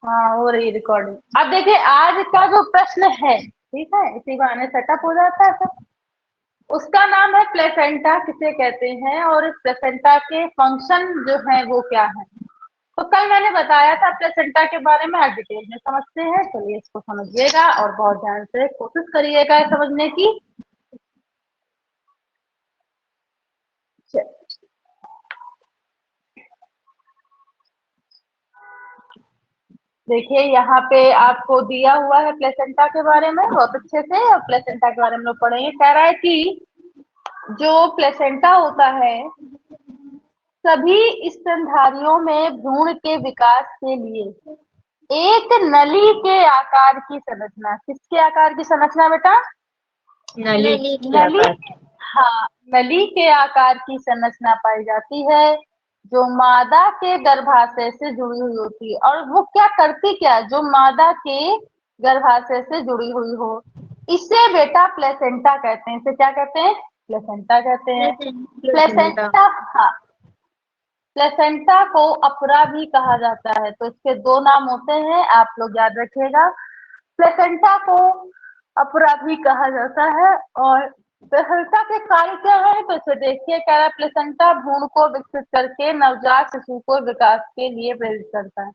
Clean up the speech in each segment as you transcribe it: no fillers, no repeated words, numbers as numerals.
हाँ, हो रही रिकॉर्डिंग। अब देखिए आज का जो प्रश्न है, ठीक है, इसी बहाने सेटअप हो जाता है सब। उसका नाम है प्लेसेंटा किसे कहते हैं और इस प्लेसेंटा के फंक्शन जो है वो क्या है। तो कल मैंने बताया था प्लेसेंटा के बारे में, आज डिटेल में समझते हैं। चलिए इसको समझिएगा और बहुत ध्यान से कोशिश करिएगा समझने की। देखिए यहाँ पे आपको दिया हुआ है प्लेसेंटा के बारे में बहुत अच्छे से, और प्लेसेंटा के बारे में लोग पढ़ेंगे। कह रहा है कि जो प्लेसेंटा होता है सभी स्तनधारियों में भ्रूण के विकास के लिए एक नली के आकार की संरचना, किसके आकार की संरचना बेटा? नली के नली। आकार। हाँ, नली के आकार की संरचना पाई जाती है जो मादा के गर्भाशय से जुड़ी हुई होती है। और वो क्या करती, क्या जो मादा के गर्भाशय से जुड़ी हुई हो, इसे बेटा प्लेसेंटा कहते हैं। इसे क्या कहते हैं? प्लेसेंटा कहते हैं। प्लेसेंटा। प्लेसेंटा, हाँ, प्लेसेंटा को अपरा भी कहा जाता है। तो इसके दो नाम होते हैं, आप लोग याद रखिएगा। प्लेसेंटा को अपरा भी कहा जाता है। और प्लेसेंटा के कार्य क्या है तो इसे देखिए। कह रहा है प्लेसेंटा भ्रूण को विकसित करके नवजात शिशु को विकास के लिए प्रेरित करता है।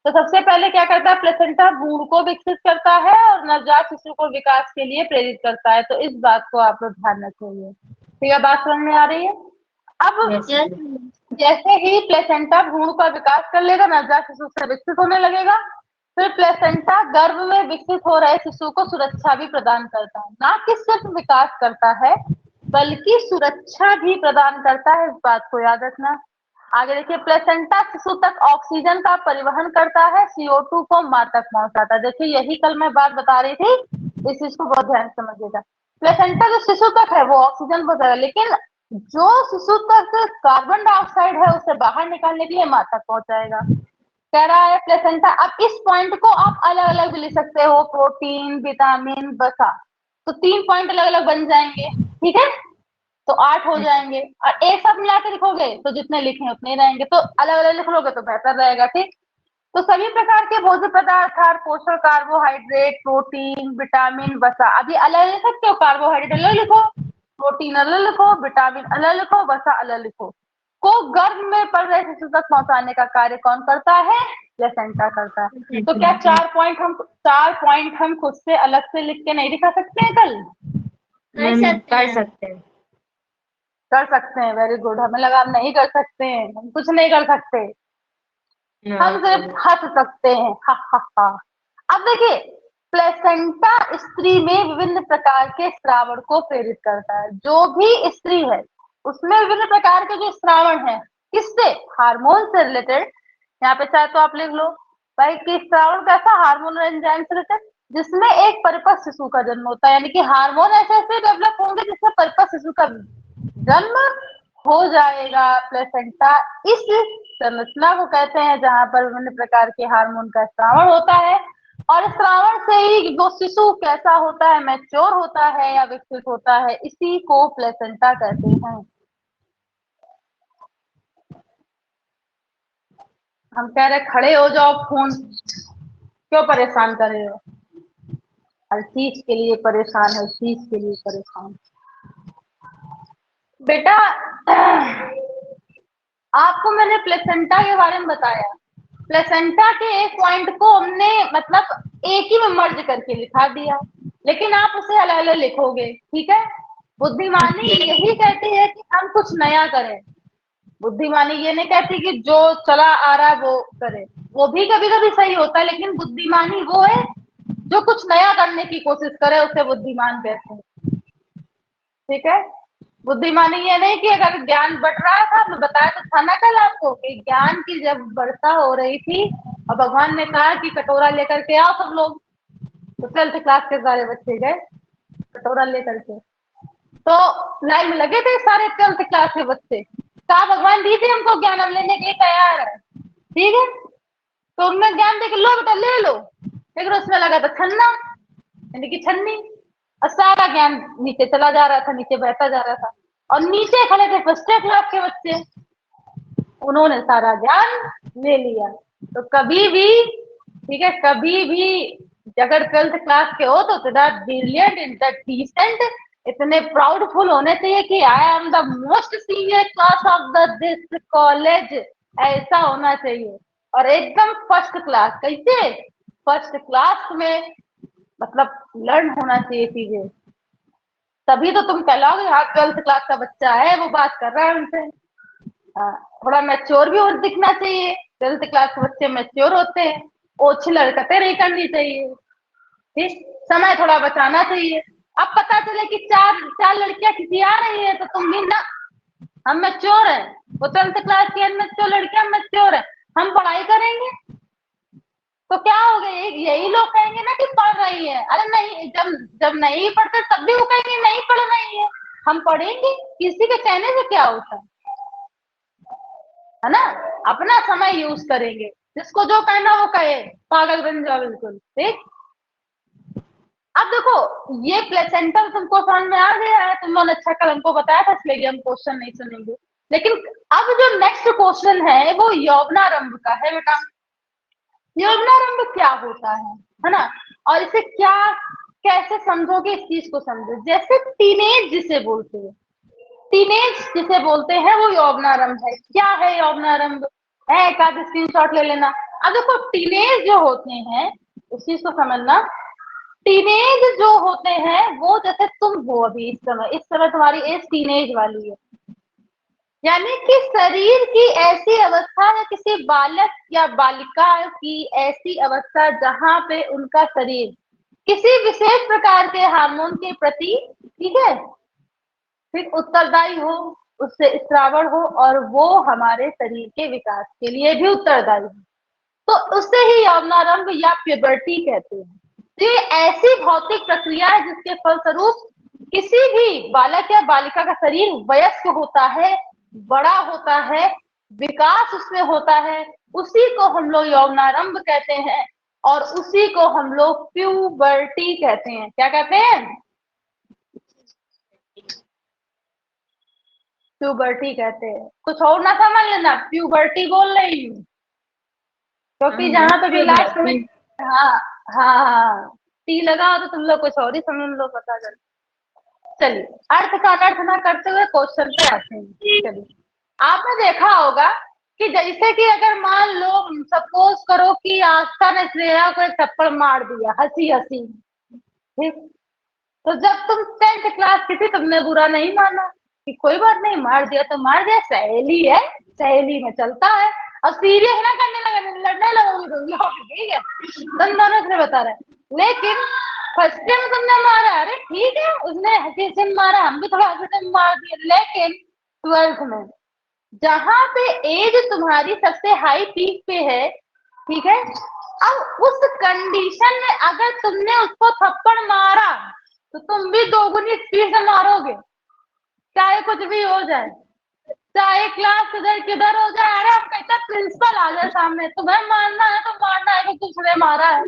तो सबसे पहले क्या करता है? प्लेसेंटा भ्रूण को विकसित करता है और नवजात शिशु को विकास के लिए प्रेरित करता है। तो इस बात को आप लोग ध्यान रखेंगे। ठीक है, बात समझ में आ रही है? अब जैसे ही प्लेसेंटा भ्रूण का विकास कर लेगा, नवजात शिशु से विकसित होने लगेगा, फिर प्लेसेंटा गर्भ में विकसित हो रहे शिशु को सुरक्षा भी प्रदान करता है। ना कि सिर्फ विकास करता है बल्कि सुरक्षा भी प्रदान करता है, इस बात को याद रखना। आगे देखिए, प्लेसेंटा शिशु तक ऑक्सीजन का परिवहन करता है, CO2 को मां तक पहुंचाता है। देखिए यही कल मैं बात बता रही थी, इस चीज को बहुत ध्यान से समझिएगा। प्लेसेंटा जो शिशु तक है वो ऑक्सीजन पहुंचाएगा, लेकिन जो शिशु तक कार्बन डाइऑक्साइड है उसे बाहर निकालने के लिए मां तक पहुंचाएगा। कह रहा है प्लेसेंटा। अब इस पॉइंट को आप अलग अलग भी लिख सकते हो, प्रोटीन, विटामिन, वसा। तो 3 पॉइंट अलग अलग बन जाएंगे, ठीक है, तो 8 हो जाएंगे। और एक साथ मिला के लिखोगे तो जितने लिखे उतने ही रहेंगे, तो अलग अलग लिख लोगे तो बेहतर रहेगा। ठीक, तो सभी प्रकार के भोज्य पदार्थ, पोषक, कार्बोहाइड्रेट, प्रोटीन, विटामिन, वसा, अभी अलग लिख सकते हो। कार्बोहाइड्रेट अलग लिखो, प्रोटीन अलग लिखो, विटामिन अलग लिखो, वसा अलग लिखो। को गर्भ में पल रहे शिशु तक पहुंचाने का कार्य कौन करता है? प्लेसेंटा करता है। तो क्या 4 पॉइंट हम खुद से अलग से लिख के नहीं दिखा सकते हैं कल? कर सकते हैं। कर सकते हैं, वेरी गुड। हमें लगा हम नहीं कर सकते हैं, हम कुछ नहीं कर सकते, हम सिर्फ हंस सकते हैं। हा हा हा। अब देखिए, प्लेसेंटा स्त्री में विभिन्न प्रकार के श्रावण को प्रेरित करता है। जो भी स्त्री है उसमें विभिन्न प्रकार के जो श्रावण है, किससे? हार्मोन से रिलेटेड। यहाँ पे चाहे तो आप लिख लो भाई कि श्रावण कैसा? हार्मोन एंजाइम से रिलेटेड, जिसमें एक परिपक्व शिशु का जन्म होता है। यानी कि हार्मोन ऐसे ऐसे डेवलप होंगे जिससे परिपक्व शिशु का जन्म हो जाएगा। प्लेसेंटा इस संरचना को कहते हैं जहां पर विभिन्न प्रकार के हार्मोन का स्रावण होता है। और स्रावण से ही वो शिशु कैसा होता है? मैच्योर होता है या विकसित होता है, इसी को प्लेसेंटा कहते हैं। हम कह रहे खड़े हो जाओ, फोन क्यों परेशान कर रहे हो? हर चीज के लिए परेशान, हर चीज के लिए परेशान बेटा। आपको मैंने प्लेसेंटा के बारे में बताया। प्लेसेंटा के एक पॉइंट को हमने मतलब एक ही में मर्ज करके लिखा दिया, लेकिन आप उसे अलग अलग लिखोगे, ठीक है। बुद्धिमानी यही कहती है कि हम कुछ नया करें। बुद्धिमानी ये नहीं कहती कि जो चला आ रहा है वो करे, वो भी कभी कभी सही होता है, लेकिन बुद्धिमानी वो है जो कुछ नया करने की कोशिश करे, उसे बुद्धिमान कहते हैं, ठीक है। बुद्धिमानी ये नहीं कि अगर ज्ञान बढ़ रहा था, मैं बताया तो था ना कल आपको कि ज्ञान की जब वर्षा हो रही थी और भगवान ने कहा कि कटोरा लेकर के आओ सब लोग, तो 12th क्लास के सारे बच्चे गए कटोरा लेकर के। तो लाइन में लगे थे सारे 12th क्लास के बच्चे। कहा भगवान दीजिए हमको ज्ञान, हम लेने के लिए तैयार है, ठीक है। तो उनमें ज्ञान देके लो बेटा ले लो, लेकिन उसमें लगा था छन्ना, यानी कि छन्नी, और सारा ज्ञान नीचे चला जा रहा था, नीचे बहता जा रहा था। और नीचे खड़े थे 1st क्लास के बच्चे, उन्होंने सारा ज्ञान ले लिया। तो कभी भी ठीक है, कभी भी अगर 12th क्लास के हो तो इतना ब्रिलियंट, इतना डिसेंट, इतने प्राउडफुल होने चाहिए कि I am the most senior class of the this college, ऐसा होना चाहिए। और एकदम फर्स्ट क्लास, कैसे फर्स्ट क्लास में, मतलब लर्न होना चाहिए चीजें, तभी तो तुम कहलाओगे हाँ 12th क्लास का बच्चा है, वो बात कर रहा है उनसे। थोड़ा मैच्योर भी और दिखना चाहिए, 12th क्लास के बच्चे मैच्योर होते हैं, ओछी हरकतें नहीं करनी चाहिए, ठीक, समय थोड़ा बचाना चाहिए। अब पता चले कि चार चार लड़कियां किसी आ रही है तो तुम भी ना, हम मैच्योर है, वो 12th क्लास की अनमैच्योर लड़कियां मैच्योर है, हम पढ़ाई करेंगे तो क्या हो गया, यही लोग कहेंगे ना कि पढ़ रही है। अरे नहीं, जब जब नहीं पढ़ते तब भी वो कहेंगे नहीं पढ़ रही है। हम पढ़ेंगे, किसी के कहने से क्या होता है ना, अपना समय यूज करेंगे, जिसको जो कहना वो कहे, पागल बन जाओ बिल्कुल, ठीक। अब देखो, ये प्लेसेंटा तुमको समझ में आ गया है, तुम लोगों ने अच्छा कल हमको बताया था, इसलिए हम क्वेश्चन नहीं सुनेंगे। लेकिन अब जो नेक्स्ट क्वेश्चन है वो यौवनारंभ का है बेटा। यौवनारंभ क्या होता है ना, और इसे क्या, कैसे समझोगे, इस चीज को समझो। जैसे टीनेज जिसे बोलते हैं, टीनेज जिसे बोलते हैं वो यौवनारंभ है। क्या है यौवनारंभ है, एक आध स्क्रीनशॉट ले लेना। अब देखो, टीनेज जो होते हैं, उस चीज को समझना। टीनेज जो होते हैं वो जैसे तुम हो अभी, इस समय तुम्हारी एज टीनेज वाली है, यानी कि शरीर की ऐसी अवस्था है, किसी बालक या बालिका की ऐसी अवस्था जहां पे उनका शरीर किसी विशेष प्रकार के हार्मोन के प्रति, ठीक है, फिर उत्तरदायी हो, उससे श्रावण हो, और वो हमारे शरीर के विकास के लिए भी उत्तरदायी हो, तो उससे ही यौवनारंभ या प्यूबर्टी कहते हैं। तो ये ऐसी भौतिक प्रक्रिया है जिसके फलस्वरूप किसी भी बालक या बालिका का शरीर वयस्क होता है, बड़ा होता है, विकास उसमें होता है, उसी को हम लोग यौवनारंभ कहते हैं, और उसी को हम लोग प्यूबर्टी कहते हैं। क्या कहते हैं? प्यूबर्टी कहते हैं। कुछ और ना समझ लेना, प्यूबर्टी बोल रही हूँ, क्योंकि जहां पे भी लास्ट में हाँ हाँ हाँ टी लगा हो तो तुम लोग कुछ और ही समझ लो, पता चल। चलिए, अर्थ का अनर्थ ना करते हुए क्वेश्चन पे आते हैं। चलिए, आपने देखा होगा कि जैसे कि अगर मान लो, सपोज करो कि आस्था ने श्रेया को एक थप्पड़ मार दिया हंसी हंसी, ठीक, तो जब तुम 10th क्लास की थी तुमने बुरा नहीं माना कि कोई बात नहीं, मार दिया तो मार दिया, सहेली है, सहेली में चलता है। और सीरियस ना करने लगे, लड़ने लगोगे तुम लोग, ठीक है, तुम दोनों से बता रहे। लेकिन फर्स्ट टाइम तुमने मारा, अरे ठीक है, उसने हंसी से मारा, हम भी थोड़ा हंसी से मार दिए। लेकिन 12th में जहां पे एज तुम्हारी सबसे हाई पीक पे है, ठीक है, अब उस कंडीशन में अगर तुमने उसको थप्पड़ मारा तो तुम भी दोगुनी स्पीड से मारोगे, चाहे कुछ भी हो जाए, चाहे क्लास किधर किधर हो जाए। अरे हम कहते प्रिंसिपल आ जाए सामने, तुम्हें मारना है तो मारना है कि तुझने मारा है।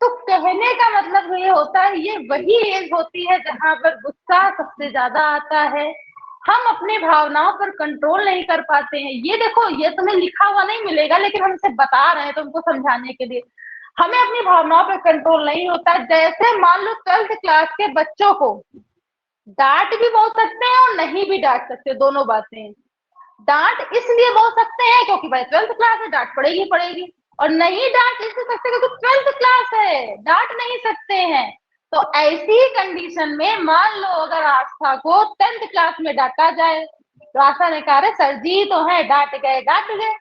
तो कहने का मतलब ये होता है, ये वही एज होती है जहां पर गुस्सा सबसे ज्यादा आता है, हम अपनी भावनाओं पर कंट्रोल नहीं कर पाते हैं। ये देखो, ये तुम्हें लिखा हुआ नहीं मिलेगा, लेकिन हम इसे बता रहे हैं तुमको समझाने के लिए। हमें अपनी भावनाओं पर कंट्रोल नहीं होता। जैसे मान लो 12th क्लास के बच्चों को डांट भी बोल सकते हैं और नहीं भी डांट सकते, दोनों बातें हैं। डांट इसलिए बोल सकते हैं क्योंकि भाई 12th क्लास है, डांट पड़ेगी पड़ेगी, और नहीं डांट इसलिए सकते क्योंकि 12th क्लास है, डांट नहीं सकते हैं। तो ऐसी ही कंडीशन में मान लो अगर आस्था को 10th क्लास में डांटा जाए, तो आस्था ने कहा अरे सर जी तो है, डांट गए डांट गए।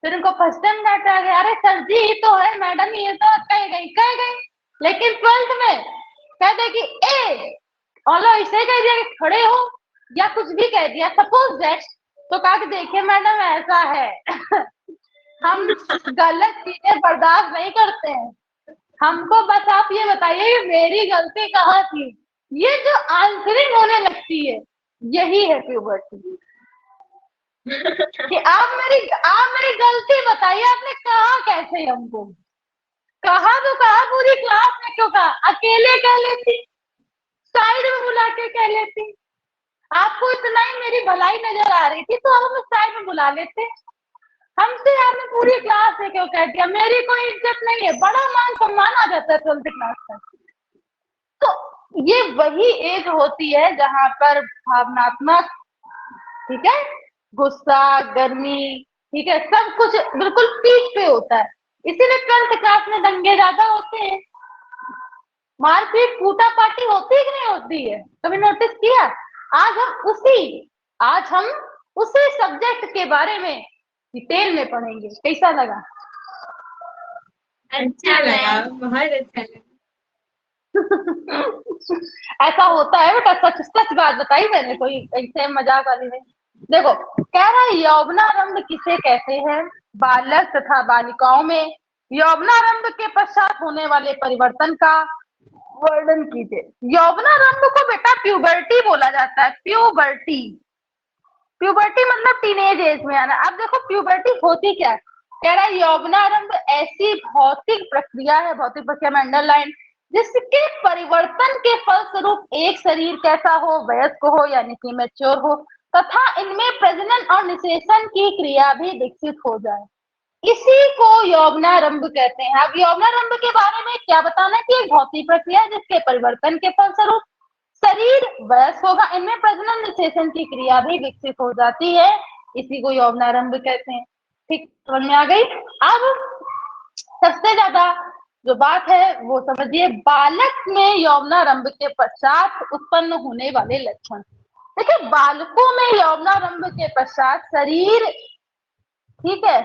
फिर उनको फर्स्ट टाइम डांटा गया, अरे सर जी तो है, मैडम ये तो कह गई कह गई। लेकिन 12th में कह दे कि ए, और लो इसे कह दिया कि खड़े हो, या कुछ भी कह दिया सपोज दैट, तो कहा कि देखिए मैडम ऐसा है हम गलत चीजें बर्दाश्त नहीं करते हैं, हमको बस आप ये बताइए कि मेरी गलती कहाँ थी। ये जो आंसरिंग होने लगती है, यही है प्यूबर्टी। कि आप मेरी गलती बताइए, आपने कहा कैसे हमको, कहा तो कहा, पूरी क्लास में क्यों कहा, अकेले कह लेती, साइड में बुला के कह लेती, आपको इतना ही मेरी भलाई नजर आ रही थी तो हम साइड में बुला लेते। हमसे आपने पूरी 12वीं क्लास से क्यों कह दिया? मेरी कोई इज्जत नहीं है, बड़ा मान सम्मान आ जाता है 12th क्लास तक। तो ये वही एज होती है जहां पर भावनात्मक, ठीक है, गुस्सा, गर्मी, ठीक है, सब कुछ बिल्कुल पीक पे होता है। इसीलिए 12th क्लास में दंगे ज्यादा होते हैं, मारपीट कूटा पाटी होती है कि नहीं होती है? कभी नोटिस किया? आज हम उसी सब्जेक्ट के बारे में डिटेल में पढ़ेंगे। कैसा लगा? अच्छा लगा, बहुत अच्छा लगा। ऐसा होता है बेटा, सच सच बात बताई मैंने, कोई ऐसे मजाक वाली नहीं। देखो, कह रहा है यौवनारंभ किसे कहते हैं? बालक तथा बालिकाओं में यौवनारंभ के पश्चात होने वाले परिवर्तन का वर्णन कीजिए। यौवनारंभ को बेटा प्यूबर्टी बोला जाता है। प्यूबर्टी, प्यूबर्टी मतलब टीनेज एज में आना। अब देखो प्यूबर्टी होती क्या है? कह रहा है यौवनारंभ ऐसी भौतिक प्रक्रिया है, भौतिक प्रक्रिया में अंडरलाइन, जिसके परिवर्तन के फलस्वरूप एक शरीर कैसा हो, वयस्क हो यानी कि मैच्योर हो, तथा इनमें प्रजनन और निषेचन की क्रिया भी विकसित हो जाए, इसी को यौवनारंभ कहते हैं। अब यौवनारंभ के बारे में क्या बताना है कि एक भौतिक प्रक्रिया है जिसके परिवर्तन के फलस्वरूप शरीर वयस्क होगा, इनमें प्रजनन निषेचन की क्रिया भी विकसित हो जाती है, इसी को यौवनारंभ कहते हैं। ठीक, समझ में आ गई? अब सबसे ज्यादा जो बात है वो समझिए, बालक में यौवनारंभ के पश्चात उत्पन्न होने वाले लक्षण। देखिए, बालकों में यौवनारंभ के पश्चात शरीर, ठीक है,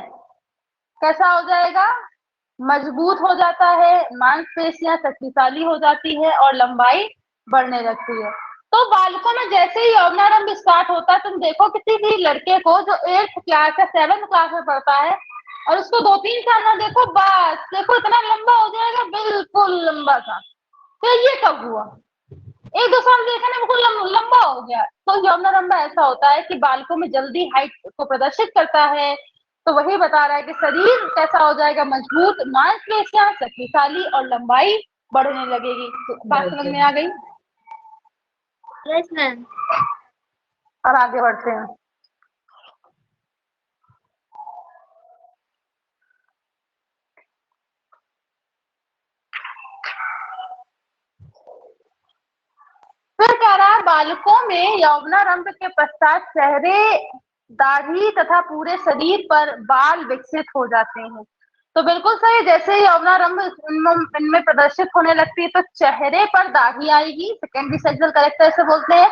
कैसा हो जाएगा? मजबूत हो जाता है, मांसपेशियां शक्तिशाली हो जाती है और लंबाई बढ़ने लगती है। तो बालकों में जैसे ही यौवनारंभ स्टार्ट होता है, तुम देखो किसी भी लड़के को जो 8th क्लास या 7th क्लास में पढ़ता है और उसको 2-3 साल में देखो, बस देखो इतना लंबा हो जाएगा, बिल्कुल लंबा सा। तो ये कब हुआ? 1-2 साल देखने में बिल्कुल लंबा हो गया। तो यौवनारंभ ऐसा होता है कि बालकों में जल्दी हाइट को प्रदर्शित करता है। तो वही बता रहा है कि शरीर कैसा हो जाएगा? मजबूत, मांसपेशियां शक्तिशाली और लंबाई बढ़ने लगेगी। तो बात समझ में आ गई? Yes ma'am. और आगे बढ़ते हैं। फिर कह रहा है बालकों में यौवनारंभ के पश्चात चेहरे, दाढ़ी तथा पूरे शरीर पर बाल विकसित हो जाते हैं। तो बिल्कुल सही, जैसे ही यौवनारंभ इनमें प्रदर्शित होने लगती है तो चेहरे पर दाढ़ी आएगी, सेकेंडरी सेक्सुअल कैरेक्टर से बोलते हैं,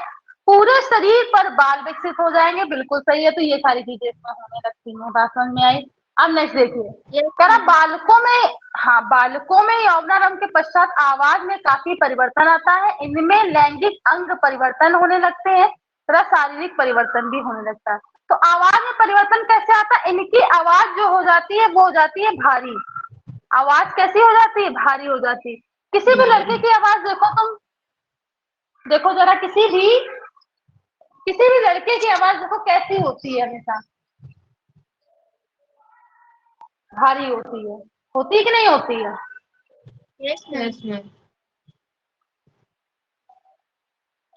पूरे शरीर पर बाल विकसित हो जाएंगे। बिल्कुल सही है, तो ये सारी चीजें इसमें होने लगती हैं। बात समझ में आई? अब नेक्स्ट देखिए, कह रहा बालकों में, हाँ, बालकों में यौवनारंभ के पश्चात आवाज में काफी परिवर्तन आता है, इनमें लैंगिक अंग परिवर्तन होने लगते हैं तथा शारीरिक परिवर्तन भी होने लगता है। तो आवाज में परिवर्तन कैसे आता है? इनकी आवाज जो हो जाती है वो हो जाती है भारी। आवाज कैसी हो जाती है? भारी हो जाती है। किसी भी लड़के की आवाज देखो तुम, देखो जरा, किसी भी लड़के की आवाज देखो कैसी होती है? हमेशा भारी होती है कि नहीं होती है? Yes ma'am.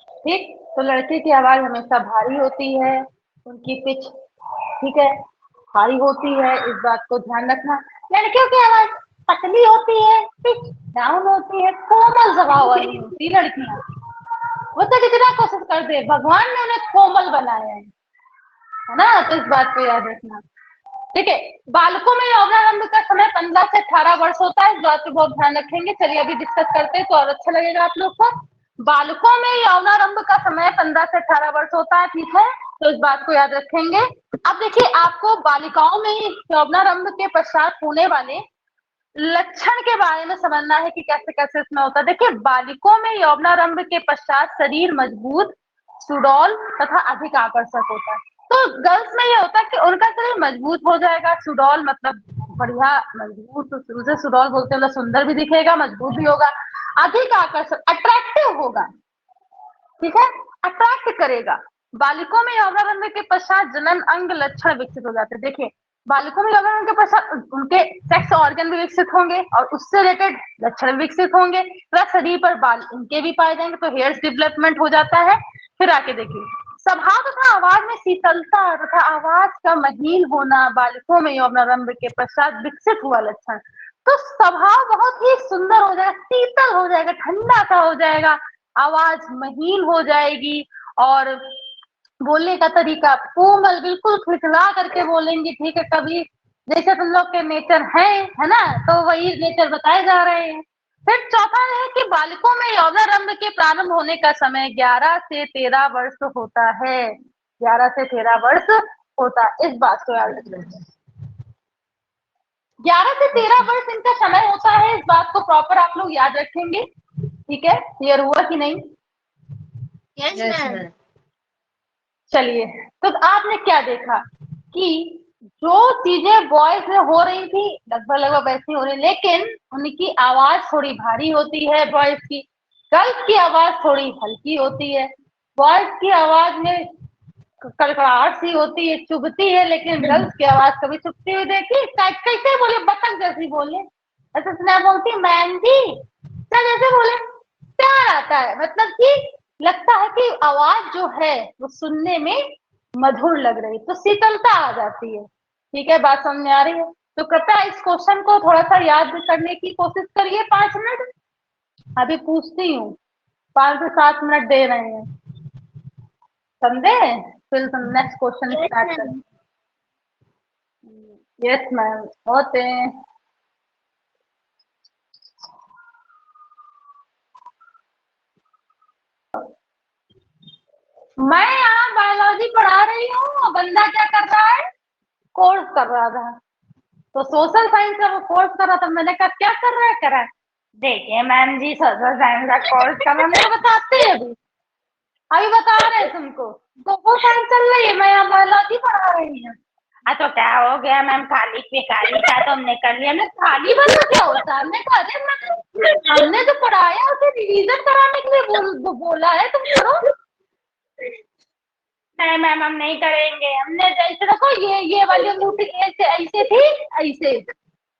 ठीक, तो लड़के की आवाज हमेशा भारी होती है, उनकी पिच, ठीक है, भारी होती है, इस बात को ध्यान रखना। लड़कियों की आवाज पतली होती है, पिच डाउन होती है, कोमल स्वभाव वाली होती है लड़कियां। वो तो कितना कोशिश करते हैं, भगवान ने उन्हें कोमल बनाया है ना? तो इस बात को याद रखना। ठीक है, बालकों में यौवनारंभ का समय 15 से 18 वर्ष होता है, इस बात पे बहुत ध्यान रखेंगे। चलिए अभी डिस्कस करते हैं तो और अच्छा लगेगा आप लोग को। बालकों में यौवनारंभ का समय 15 से 18 वर्ष होता है, ठीक है, तो इस बात को याद रखेंगे। अब देखिए, आपको बालिकाओं में यौवनारंभ के पश्चात होने वाले लक्षण के बारे में समझना है कि कैसे कैसे इसमें होता है। देखिए, बालिकों में यौवनारंभ के पश्चात शरीर मजबूत, सुडौल तथा अधिक आकर्षक होता है। तो गर्ल्स में ये होता है कि उनका शरीर मजबूत हो जाएगा, सुडौल मतलब बढ़िया मजबूत, उसे सुडौल बोलते हैं, मतलब सुंदर भी दिखेगा, मजबूत भी होगा, अधिक आकर्षक, अट्रैक्टिव होगा, ठीक है, अट्रैक्ट करेगा। बालिकों में यौवनारंभ के पश्चात जनन अंग लक्षण विकसित हो जाते हैं। देखिए, बालिकों में यौवनारंभ के पश्चात उनके सेक्स ऑर्गन भी विकसित होंगे और उससे रिलेटेड लक्षण विकसित होंगे, प्लस शरीर पर बाल इनके भी पाए जाएंगे, तो हेयर्स डेवलपमेंट हो जाता है। फिर आके देखिए, स्वभाव तथा आवाज में शीतलता तथा आवाज का महीन होना बालिकों में यौवनारंभ के पश्चात विकसित हुआ लक्षण। तो स्वभाव बहुत ही सुंदर हो जाएगा, शीतल हो जाएगा, ठंडा सा हो जाएगा, आवाज महीन हो जाएगी और बोलने का तरीका कोमल, बिल्कुल खिलखिला करके बोलेंगे। ठीक है, कभी जैसे तुम लोग के नेचर है ना, तो वही नेचर बताए जा रहे हैं। फिर चौथा है कि बालिकों में यौवनारंभ के प्रारंभ होने का समय 11 से 13 वर्ष होता है। 11 से 13 वर्ष होता है, इस बात को याद रखना। 11 से 13 वर्ष इनका समय होता है, इस बात को प्रॉपर आप लोग याद रखेंगे। ठीक है, क्लियर हुआ कि नहीं? Yes ma'am. चलिए, तो आपने क्या देखा कि जो चीजें बॉयज में हो रही थी लगभग लगभग वैसी हो रही, लेकिन उनकी आवाज थोड़ी भारी होती है बॉयज की, गर्ल्स की आवाज थोड़ी हल्की होती है। बॉयज की आवाज में कड़कड़ाहट सी होती है, चुभती है, लेकिन गर्ल्स की आवाज कभी चुभती हुई देखी? कैसे बोले, बतख जैसी बोले, ऐसे सुना बोलती मैम जी, क्या जैसे बोले, प्यार आता है, मतलब कि लगता है कि आवाज जो है वो सुनने में मधुर लग रही, तो शीतलता आ जाती है। ठीक है, बात समझ में आ रही है? तो कृपया इस क्वेश्चन को थोड़ा सा याद करने की कोशिश करिए 5 मिनट। अभी पूछती हूँ, 5 से 7 मिनट दे रहे हैं, समझे? फिर नेक्स्ट क्वेश्चन स्टार्ट करें। यस मैम, होते हैं। मैं यहाँ बायोलॉजी पढ़ा रही हूँ, बंदा क्या कर रहा है, कोर्स कर रहा था। तो सोशल साइंस का वो कोर्स कर रहा था, मैंने कहा क्या कर रहा है, करा देखिए मैम जी सोशल साइंस का कोर्स कर रहा, मेरे बताते हैं अभी बता रहे हैं तुमको। तो वो साइंस चल रही है, मैं यहाँ बायोलॉजी पढ़ा रही हूँ। तो क्या हो गया मैम, खाली पे खाली का तो हमने कर लिया। हमने खाली बंदा क्या होता है, हमने कहा हमने जो पढ़ाया उसे रिवीजन कराने के लिए बोला है, तुम करो। नहीं मैम हम नहीं करेंगे, हमने जैसे देखो ये वाली अंगूठी ऐसे ऐसे थी, ऐसे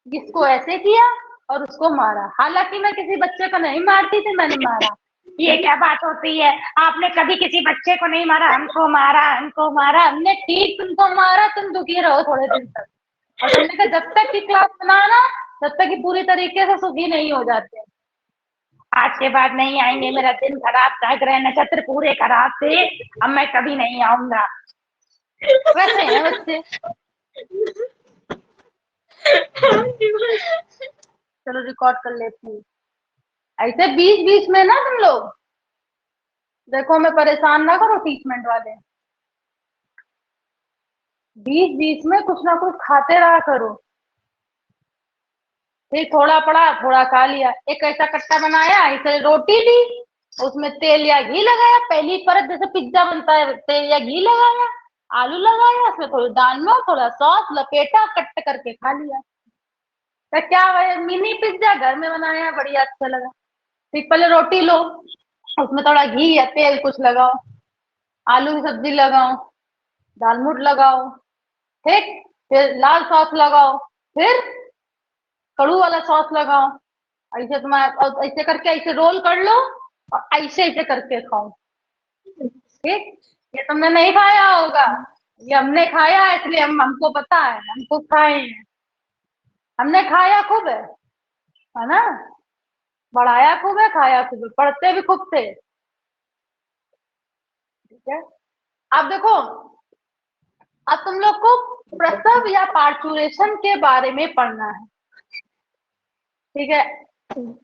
इसको ऐसे किया और उसको मारा। हालांकि मैं किसी बच्चे को नहीं मारती थी, मैंने मारा। ये क्या बात होती है, आपने कभी किसी बच्चे को नहीं मारा, हमको मारा, हमको मारा। हमने ठीक तुमको मारा, तुम दुखी रहो थोड़े दिन तक। और तुमने कहा जब तक की क्लास बनाना तब तक की पूरी तरीके से सुखी नहीं हो जाते। आज के बाद नहीं आएंगे, मेरा दिन खराब था, ग्रह नक्षत्र पूरे खराब थे, अब मैं कभी नहीं आऊंगा। वैसे हैं बच्चे। चलो रिकॉर्ड कर लेती हूँ। ऐसे बीच बीच में ना तुम लोग देखो, हमें परेशान ना करो ट्रीटमेंट वाले, बीच बीच में कुछ ना कुछ खाते रहा करो। फिर थोड़ा पड़ा थोड़ा खा लिया। एक ऐसा कट्टा बनाया, इसे रोटी ली, उसमें तेल या घी लगाया, पहली परत जैसे पिज्जा बनता है, तेल या घी लगाया, आलू लगाया, उसमें थोड़ी दाल में थोड़ा सॉस लपेटा, कट करके खा लिया। तो क्या हुआ, मिनी पिज्जा घर में बनाया, बढ़िया अच्छा लगा। फिर पहले रोटी लो, उसमें थोड़ा घी या तेल कुछ लगाओ, आलू की सब्जी लगाओ, दाल मूट लगाओ, ठीक, फिर लाल सॉस लगाओ, फिर कड़ू वाला सॉस लगाओ। ऐसे तुम्हारा ऐसे करके ऐसे रोल कर लो और ऐसे ऐसे करके खाओ। ठीक, ये तुमने नहीं खाया होगा, ये हमने खाया है, इसलिए हमको पता है, हमको खाए हैं, हमने खाया खूब है ना, बढ़ाया खूब है, खाया खूब है, पढ़ते भी खूब थे। ठीक है, अब देखो, अब तुम लोग को प्रसव या पार्चुरेशन के बारे में पढ़ना है। ठीक है,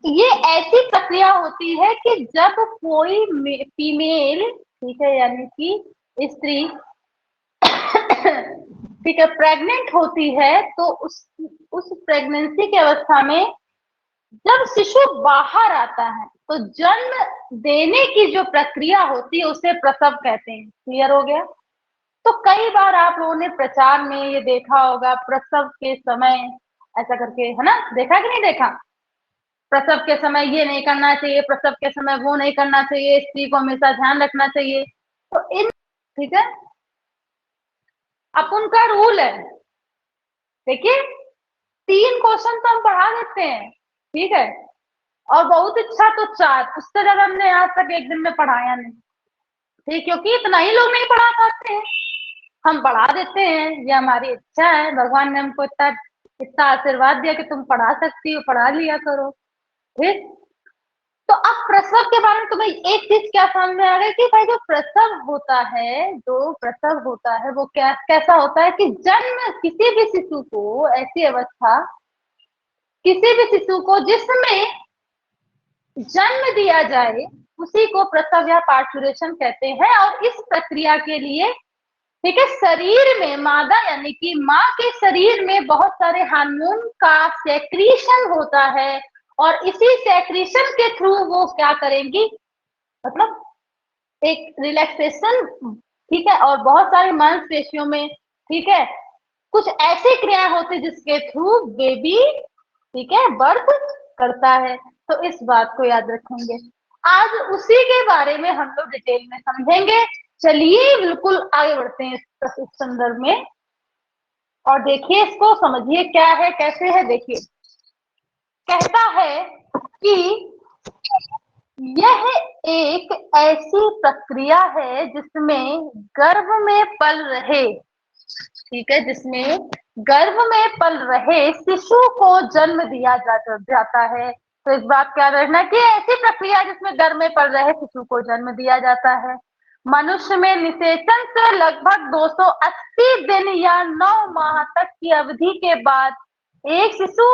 ये ऐसी प्रक्रिया होती है कि जब कोई फीमेल, ठीक है, यानी कि स्त्री, ठीक है, प्रेग्नेंट होती है, तो उस प्रेगनेंसी की अवस्था में जब शिशु बाहर आता है तो जन्म देने की जो प्रक्रिया होती है उसे प्रसव कहते हैं। क्लियर हो गया? तो कई बार आप लोगों ने प्रचार में ये देखा होगा, प्रसव के समय ऐसा करके, है ना, देखा कि नहीं देखा? प्रसव के समय ये नहीं करना चाहिए, प्रसव के समय वो नहीं करना चाहिए, स्त्री को हमेशा ध्यान रखना चाहिए। तो इन, ठीक है, अब उनका रूल है, देखिए 3 क्वेश्चन तो हम पढ़ा देते हैं, ठीक है, और बहुत अच्छा तो 4, उससे ज्यादा हमने आज तक एक दिन में पढ़ाया नहीं। ठीक, क्योंकि इतना ही लोग नहीं पढ़ा पाते हैं, हम पढ़ा देते हैं, ये हमारी इच्छा है, भगवान ने हमको इतना इतना आशीर्वाद दिया कि तुम पढ़ा सकती हो, पढ़ा लिया करो। ठीक, तो अब प्रसव के बारे में तुम्हें एक चीज क्या समझ में आ रहा है कि भाई जो प्रसव होता है, जो प्रसव होता है वो क्या कैसा होता है कि जन्म किसी भी शिशु को, ऐसी अवस्था किसी भी शिशु को जिसमें जन्म दिया जाए उसी को प्रसव या पार्चुरेशन कहते हैं। और इस प्रक्रिया के लिए, ठीक है, शरीर में मादा यानी कि माँ के शरीर में बहुत सारे हार्मोन का सेक्रीशन होता है और इसी सेक्रीशन के थ्रू वो क्या करेंगी, मतलब एक रिलैक्सेशन, ठीक है, और बहुत सारी मांसपेशियों में, ठीक है, कुछ ऐसी क्रियाएं होती जिसके थ्रू बेबी, ठीक है, बर्थ करता है। तो इस बात को याद रखेंगे। आज उसी के बारे में हम लोग डिटेल में समझेंगे। चलिए बिल्कुल आगे बढ़ते हैं इस संदर्भ में और देखिए इसको, समझिए क्या है कैसे है। देखिए कहता है कि यह एक ऐसी प्रक्रिया है जिसमें गर्भ में पल रहे, ठीक है, जिसमें गर्भ में पल रहे शिशु को जन्म दिया जाता है। तो इस बात का रखना कि ऐसी प्रक्रिया जिसमें गर्भ में पल रहे शिशु को जन्म दिया जाता है। मनुष्य में निषेचन से लगभग 280 दिन या 9 माह तक की अवधि के बाद एक शिशु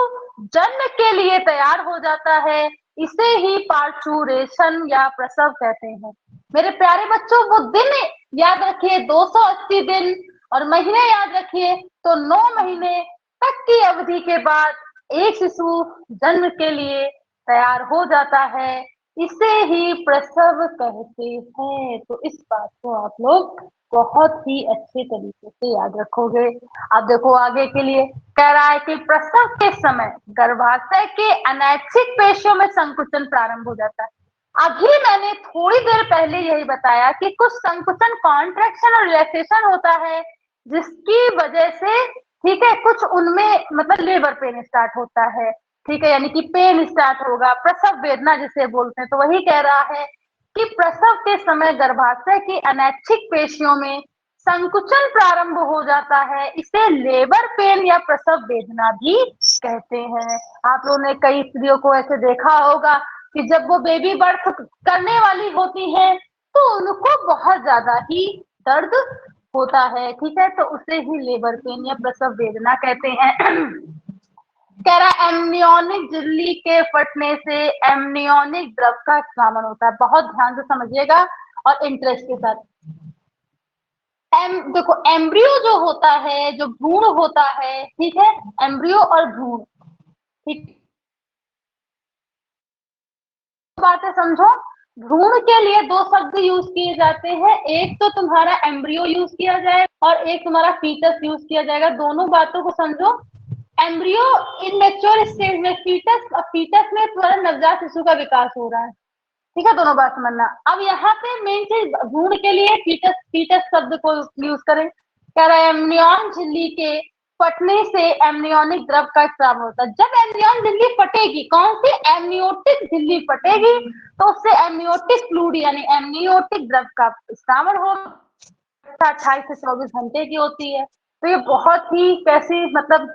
जन्म के लिए तैयार हो जाता है। इसे ही पार्चुरेशन या प्रसव कहते हैं। मेरे प्यारे बच्चों, वो दिन याद रखिए, 280 दिन, और महीने याद रखिए तो 9 महीने तक की अवधि के बाद एक शिशु जन्म के लिए तैयार हो जाता है। इसे ही प्रसव कहते हैं। तो इस बात को आप लोग बहुत ही अच्छे तरीके से याद रखोगे। अब देखो आगे के लिए कह रहा है कि प्रसव के समय गर्भाशय के अनैच्छिक पेशियों में संकुचन प्रारंभ हो जाता है। अभी मैंने थोड़ी देर पहले यही बताया कि कुछ संकुचन, कॉन्ट्रैक्शन और रिलैक्सेशन होता है जिसकी वजह से, ठीक है, कुछ उनमें मतलब लेबर पेन स्टार्ट होता है, ठीक है, यानी कि पेन स्टार्ट होगा, प्रसव वेदना जिसे बोलते हैं। तो वही कह रहा है कि प्रसव के समय गर्भाशय की अनैच्छिक पेशियों में संकुचन प्रारंभ हो जाता है। इसे लेबर पेन या प्रसव वेदना भी कहते हैं। आप लोगों ने कई स्त्रियों को ऐसे देखा होगा कि जब वो बेबी बर्थ करने वाली होती है तो उनको बहुत ज्यादा ही दर्द होता है, ठीक है, तो उसे ही लेबर पेन या प्रसव वेदना कहते हैं। कह रहा एमनियोनिक झिल्ली के फटने से एमनियोनिक द्रव का स्रावन होता है। बहुत ध्यान से समझिएगा और इंटरेस्ट के साथ। देखो एम्ब्रियो जो होता है, जो भ्रूण होता है, ठीक है, एम्ब्रियो और भ्रूण, ठीक, बातें समझो। भ्रूण के लिए 2 शब्द यूज किए जाते हैं, एक तो तुम्हारा एम्ब्रियो यूज किया जाए और एक तुम्हारा फीटस यूज किया जाएगा। दोनों बातों को समझो। एम्ब्रियो इनमेच्योर स्टेज में, फीटस में तुम्हारा नवजात शिशु का विकास हो रहा है, ठीक है, दोनों बात समझना। अब यहाँ पे मेन चीज भ्रूण के लिए फीटस, फीटस शब्द को यूज करें। कह रहा है एमनियन झिल्ली के फटने से एमनियोनिक द्रव का स्राव होता है। जब एमनियन झिल्ली फटेगी, कौन सी, एमनियोटिक झिल्ली फटेगी, तो उससे एमनियोटिक फ्लूइड यानी एमनियोटिक द्रव का स्रावन होगा। 28 से 24 घंटे की होती है। तो ये बहुत ही कैसी, मतलब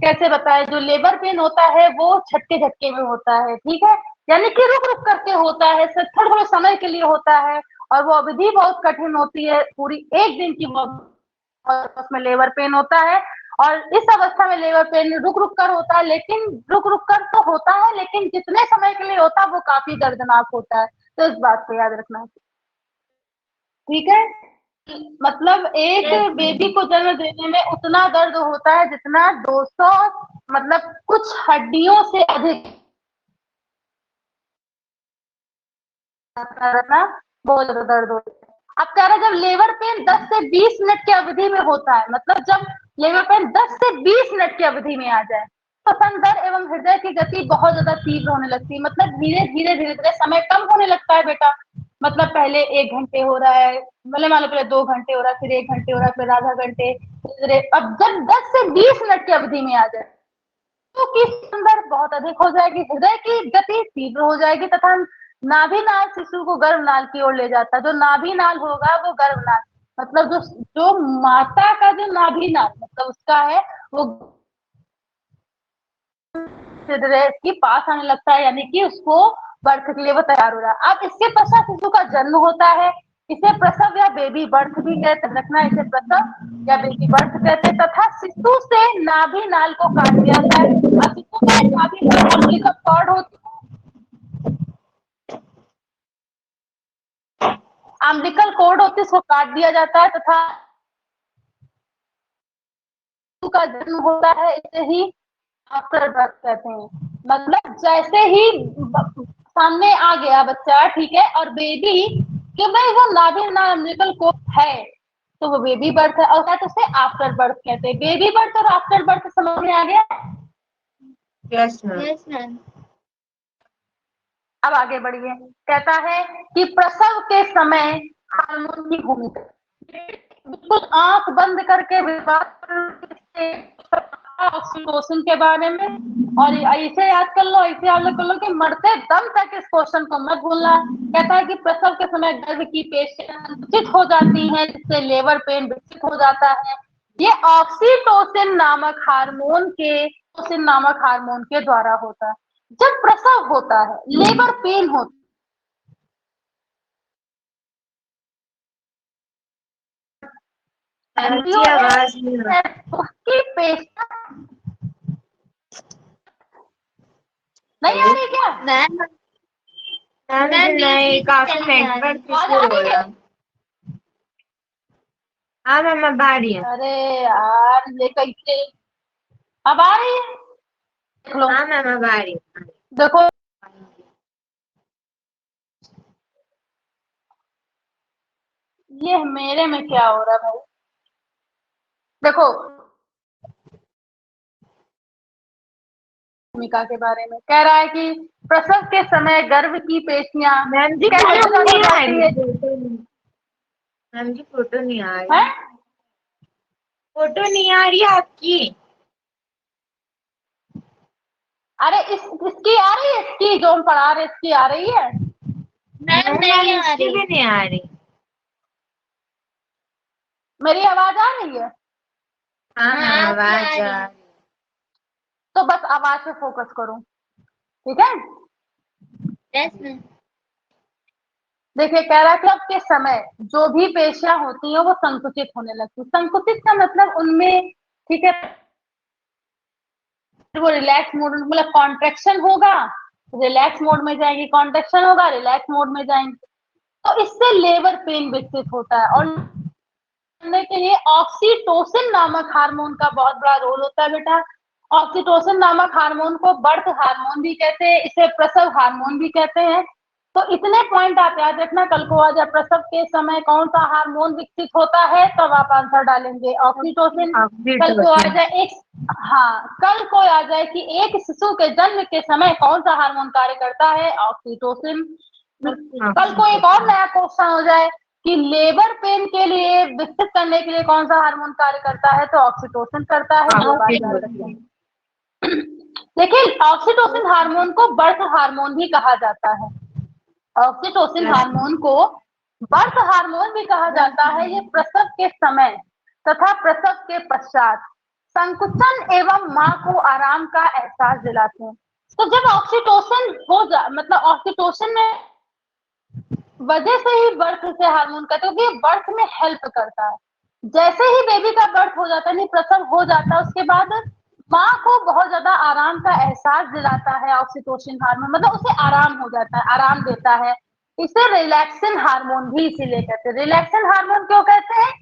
कैसे बताए, जो लेबर पेन होता है वो झटके झटके में होता है, ठीक है, यानी कि रुक रुक करके होता है, थोड़े थोड़े समय के लिए होता है और वो अवधि बहुत कठिन होती है, पूरी 1 दिन की वो, और उसमें लेबर पेन होता है। और इस अवस्था में लेबर पेन रुक रुक कर होता है, लेकिन रुक रुक कर तो होता है, लेकिन जितने समय के लिए होता है वो काफी दर्दनाक होता है। तो इस बात को याद रखना, ठीक है। मतलब एक बेबी को जन्म देने में उतना दर्द होता है जितना 200, मतलब कुछ हड्डियों से अधिक रहना, बहुत ज्यादा दर्द होता है। अब कह रहे जब लेबर पेन 10 से 20 मिनट की अवधि में होता है, मतलब जब लेबर पेन 10 से 20 मिनट की अवधि में आ जाए तो संदर एवं हृदय की गति बहुत ज्यादा तीव्र होने लगती है। मतलब धीरे धीरे धीरे धीरे समय कम होने लगता है बेटा। मतलब पहले 1 घंटे हो रहा है, मतलब मान लो पहले 2 घंटे हो रहा है, फिर 1 घंटे हो रहा है, फिर आधा घंटे, अब जब 10 से 20 मिनट की अवधि में आ जाए तो की संदर्भ बहुत अधिक हो जाएगी, हृदय की गति तीव्र हो जाएगी तथा नाभि नाल शिशु को गर्भनाल की ओर ले जाता है। जो नाभि नाल होगा वो गर्भनाल, मतलब जो जो माता का जो नाभि नाल मतलब उसका है वो के पास आने लगता है, यानी कि उसको बर्थ के लिए वो तैयार हो रहा है। अब इसके पश्चात शिशु का जन्म होता है। इसे प्रसव या बेबी बर्थ भी कहते हैं, रखना इसे प्रसव या बेबी बर्थ कहते हैं। तथा शिशु से नाभि नाल को काट दिया जाता है। अब शिशु का नाभि नाल अम्बिलिकल कॉर्ड होती है, अम्बिलिकल कॉर्ड होती है, उसको काट दिया जाता है तथा शिशु का जन्म होता है। इसे ही आफ्टर बर्थ कहते हैं। मतलब जैसे ही सामने आ गया बच्चा, ठीक है, और बेबी कि भाई वो नाभि नाल अम्बिलिकल कॉर्ड है, तो वो बेबी बर्थ है। और क्या तो उसे आफ्टर बर्थ कहते हैं। बेबी बर्थ और आफ्टर बर्थ समझ में आ गया? Yes ma'am. Yes ma'am. अब आगे बढ़िए। कहता है कि प्रसव के समय हार्मोन की भूमिका, बिल्कुल आंख बंद करके ऑक्सीटोसिन के बारे में, और ऐसे याद कर लो, ऐसे याद कर लो कि मरते दम तक इस क्वेश्चन को मत भूलना। कहता है कि प्रसव के समय गर्भ की पेशियां संकुचित हो जाती हैं, जिससे लेबर पेन विकसित हो जाता है। ये ऑक्सीटोसिन नामक हार्मोन के द्वारा होता है। जब प्रसव होता है, लेबर पेन होता जी आवाज है, उसकी पेशियां नहीं आ रही क्या? मैम नहीं, काफी नेटवर्क इशू हो रहा। हाँ मैम अब आ रही है। अरे यार ये कैसे, अब आ रही है? देख लो, हाँ मैम अब आ रही है। देखो ये मेरे में क्या हो रहा है भाई। देखो भूमिका के बारे में कह रहा है कि प्रसव के समय गर्भ की पेशियां मैम जी कैसे फोटो हो नहीं आ जाती रही है? मैम जी फोटो नहीं आ रही है? फोटो नहीं आ रही है आपकी। अरे इसकी आ रही है, इसकी जो हम पढ़ा रहे इसकी आ रही है? मैम नहीं आ रही, भी नहीं आ रही। मेरी आवाज आ रही है? हाँ मैम आवाज आ रही। तो बस आवाज पे फोकस करो, ठीक है? Yes ma'am. देखिए कह रहा है कि अब के समय जो भी पेशियां होती हैं वो संकुचित होने लगती है। संकुचित का मतलब उनमें, ठीक है, वो रिलैक्स मोड, मतलब कॉन्ट्रेक्शन होगा, रिलैक्स मोड में जाएंगे, कॉन्ट्रेक्शन होगा, रिलैक्स मोड में जाएंगे, तो इससे लेबर पेन विकसित होता है। और करने के लिए ऑक्सीटोसिन नामक हार्मोन का बहुत बड़ा रोल होता है बेटा। ऑक्सीटोसिन नामक हार्मोन को बर्थ हार्मोन भी कहते हैं, इसे प्रसव हार्मोन भी कहते हैं। तो इतने पॉइंट आप याद रखना, कल को आ जाए प्रसव के समय कौन सा हार्मोन विकसित होता है, तब आप आंसर डालेंगे ऑक्सीटोसिन। कल को आ जाए एक, हाँ कल को आ जाए कि एक शिशु के जन्म के समय कौन सा हार्मोन कार्य करता है, ऑक्सीटोसिन। कल को एक और नया क्वेश्चन हो जाए कि लेबर पेन के लिए विकसित करने के लिए कौन सा हार्मोन कार्य करता है, तो ऑक्सीटोसिन करता है। ये बात याद रखें। लेकिन ऑक्सीटोसिन हार्मोन को बर्थ हार्मोन भी कहा जाता है। ऑक्सीटोसिन हार्मोन को बर्थ हार्मोन भी कहा जाता है। ये प्रसव के समय तथा प्रसव के पश्चात संकुचन एवं मां को आराम का एहसास दिलाते हैं। तो जब ऑक्सीटोसिन मतलब ऑक्सीटोसिन में वजह से ही बर्थ से हार्मोन का, क्योंकि बर्थ में हेल्प करता है। जैसे ही बेबी का बर्थ हो जाता है, नहीं प्रसव हो जाता है, उसके बाद माँ को बहुत ज्यादा आराम का एहसास दिलाता है ऑक्सीटोसिन हार्मोन, मतलब उसे आराम हो जाता है, आराम देता है। इसे रिलैक्सिन हार्मोन भी इसीलिए कहते हैं। रिलैक्सिन हार्मोन क्यों कहते हैं?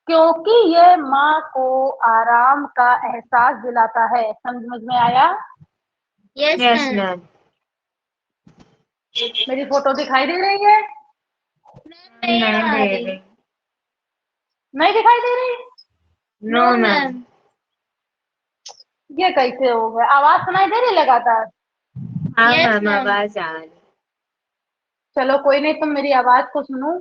क्योंकि ये माँ को आराम का एहसास दिलाता है। समझ में आया? Yes ma'am. मेरी फोटो दिखाई दे रही है? नहीं नहीं दिखाई दे रही? No ma'am. ये कैसे हो गया? आवाज सुनाई दे रही लगातार? हाँ मैम आवाज आ रही। चलो कोई नहीं, तुम मेरी आवाज को सुनो।